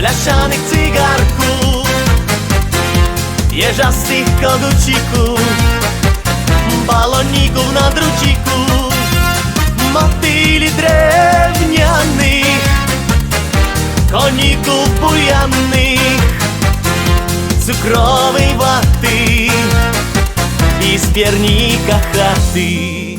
blaszanych cygarków, jeżastych kogucików, baloników na druciku, motyli drewnianych, koników bujannych, cukrowej waty i z piernika chaty.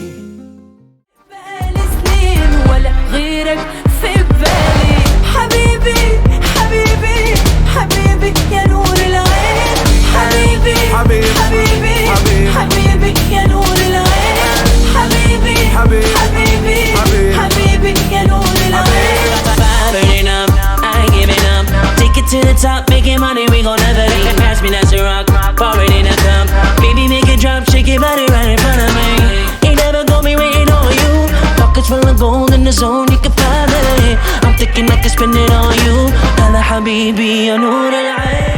To the top, making money, we gon' never leave. Pass me that rock, pour it in a cup. Baby, make it drop, shake your body right in front of me. Ain't never gonna be waiting on you. Pockets full of gold in the zone, you can find it. I'm thinking I can spend it on you. Hala habibi, ya noor al-ayn.